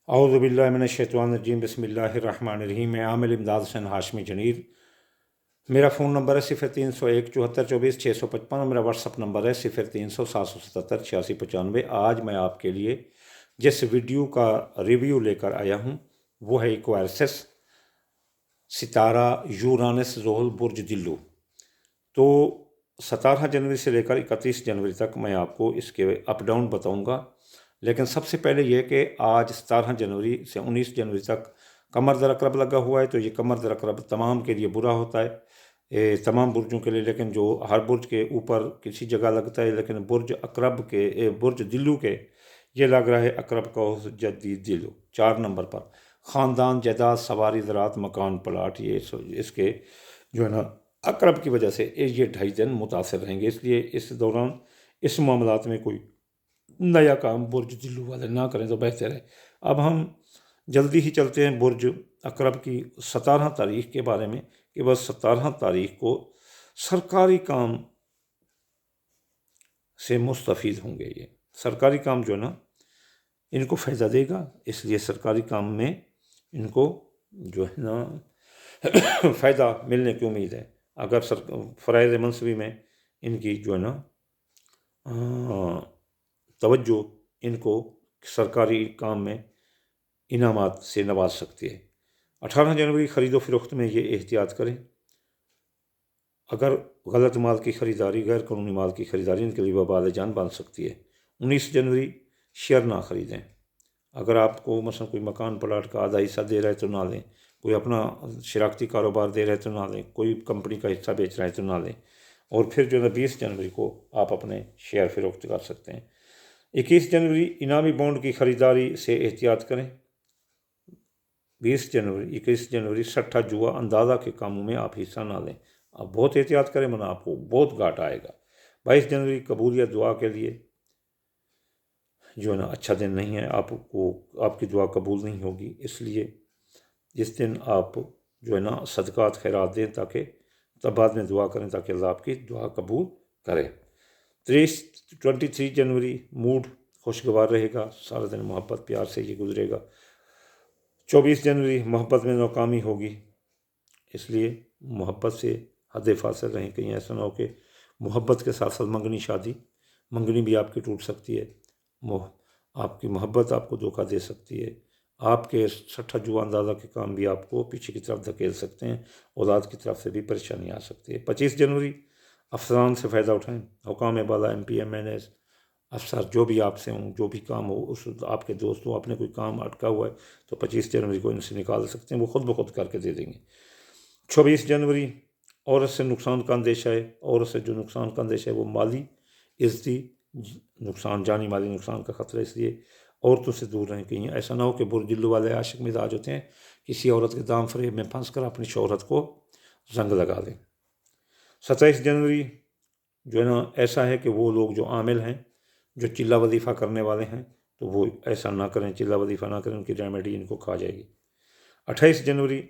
औज़ु बिल्लाहि मिनश्शैतानिर्रजीम बिस्मिल्लाहिर्रहमानिर्रहीम। मैं आमिल इमदाद हुसैन हाशमी जनीर। मेरा फ़ोन नंबर है 0301 74 24 655। मेरा व्हाट्सअप नंबर है 0300 777 8695। आज मैं आपके लिए जिस वीडियो का रिव्यू लेकर आया हूँ वो है इक्वारिस सितारा यूरानस ज़ोहल बुर्ज दिल्लू। तो 17 जनवरी से लेकर 31 जनवरी तक मैं आपको इसके अप डाउन बताऊँगा। लेकिन सबसे पहले यह कि आज 17 जनवरी से 19 जनवरी तक कमर दर अकरब लगा हुआ है। तो ये कमर दर अकरब तमाम के लिए बुरा होता है, तमाम बुर्जों के लिए। लेकिन जो हर बुर्ज के ऊपर किसी जगह लगता है, लेकिन बुर्ज अकरब के बुर्ज दिल्लू के ये लग रहा है अकरब कौस जद्दी दिल्लू 4 नंबर पर। ख़ानदान जायदाद सवारी ज़रात मकान प्लाट ये इसके जो है ना अकरब की वजह से ये 2.5 दिन मुतासर रहेंगे। इसलिए इस दौरान इस मामलात में कोई नया काम बुर्ज दिल्लू वाले ना करें तो बेहतर है। अब हम जल्दी ही चलते हैं बुर्ज अकरब की 17 तारीख के बारे में कि बस 17 तारीख को सरकारी काम से मुस्तफ़ीद होंगे। ये सरकारी काम जो है ना इनको फ़ायदा देगा, इसलिए सरकारी काम में इनको जो है ना फ़ायदा मिलने की उम्मीद है। अगर फ़राइज़ मनसबी में इनकी जो है ना तवज्जो इनको सरकारी काम में इनामात से नवाज सकती है। 18 जनवरी ख़रीदो फ़रोख्त में ये एहतियात करें। अगर गलत माल की ख़रीदारी, गैर कानूनी माल की ख़रीदारी इनके लिए वबाल जान बन सकती है। 19 जनवरी शेयर ना ख़रीदें। अगर आपको मसलन कोई मकान प्लाट का आधा हिस्सा दे रहा है तो ना लें, कोई अपना शराकती कारोबार दे रहा है तो ना लें, कोई कंपनी का हिस्सा बेच रहा है तो ना लें। और फिर जो है 20 जनवरी को आप अपने शेयर फ़रोख्त कर सकते हैं। 21 जनवरी इनामी बॉन्ड की ख़रीदारी से एहतियात करें। 21 जनवरी सट्टा जुआ अंदाज़ा के कामों में आप हिस्सा ना लें। आप बहुत एहतियात करें वरना आपको बहुत घाटा आएगा। 22 जनवरी कबूलियत दुआ के लिए जो है ना अच्छा दिन नहीं है, आपकी दुआ कबूल नहीं होगी। इसलिए जिस दिन आप जो है ना सदक़ात खैरात दें ताकि तब बाद में दुआ करें ताकि अल्लाह आपकी दुआ कबूल करे। 23 जनवरी मूड खुशगवार रहेगा, सारा दिन मोहब्बत प्यार से ये गुजरेगा। 24 जनवरी मोहब्बत में नाकामी होगी, इसलिए मोहब्बत से हद फासिल रहें। कहीं ऐसा ना हो कि मोहब्बत के साथ साथ मंगनी भी आपकी टूट सकती है। आपकी मोहब्बत आपको धोखा दे सकती है। आपके सट्टा जुआ अंदाज़ा के काम भी आपको पीछे की तरफ धकेल सकते हैं। औलाद की तरफ से भी परेशानी आ सकती है। 25 जनवरी अफसरान से फ़ायदा उठाएं। हुकाम बाला MP MNS अफसर जो भी आपसे हों, जो भी काम हो, उस आपके दोस्त हो, आपने कोई काम अटका हुआ है तो 25 जनवरी को इनसे निकाल सकते हैं, वो खुद ब खुद करके दे देंगे। 26 जनवरी औरत से नुकसान का अंदेशा है। औरत से जो नुकसान का अंदेशा है वो माली इज़्ज़ती नुकसान, जानी माली नुकसान का ख़तरा, इसलिए औरतों से दूर रहें। कहीं ऐसा ना हो कि बुर्ज दिल्लू वाले आशिक मिजाज होते हैं, किसी औरत के दाम फरेब में फंस कर अपनी शोहरत को जंग लगा दें। 27 जनवरी जो है ना ऐसा है कि वो लोग जो आमिल हैं, जो चिल्ला वजीफ़ा करने वाले हैं, तो वो ऐसा ना करें, चिल्ला वजीफ़ा ना करें, उनकी रेमेडी इनको खा जाएगी। 28 जनवरी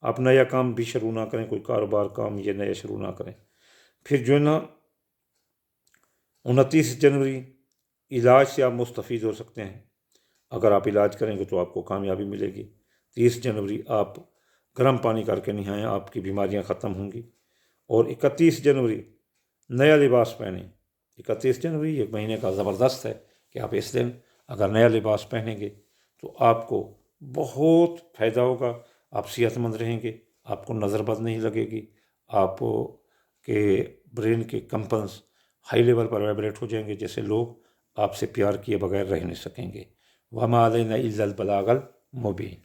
आप नया काम भी शुरू ना करें, कोई कारोबार काम ये नया शुरू ना करें। फिर जो है ना 29 जनवरी इलाज से आप मुस्तफ़ीद हो सकते हैं। अगर आप इलाज करेंगे तो आपको कामयाबी मिलेगी। 30 जनवरी आप गर्म पानी करके नहाएं, आपकी बीमारियां ख़त्म होंगी। और 31 जनवरी नया लिबास पहनें। 31 जनवरी एक महीने का ज़बरदस्त है कि आप इस दिन अगर नया लिबास पहनेंगे तो आपको बहुत फ़ायदा होगा। आप सेहतमंद रहेंगे, आपको नज़रबद नहीं लगेगी, आपको के ब्रेन के कंपन्स हाई लेवल पर वाइब्रेट हो जाएंगे, जैसे लोग आपसे प्यार किए बगैर रह नहीं सकेंगे। वमा अलैना इल्लल बलागल मुबीन।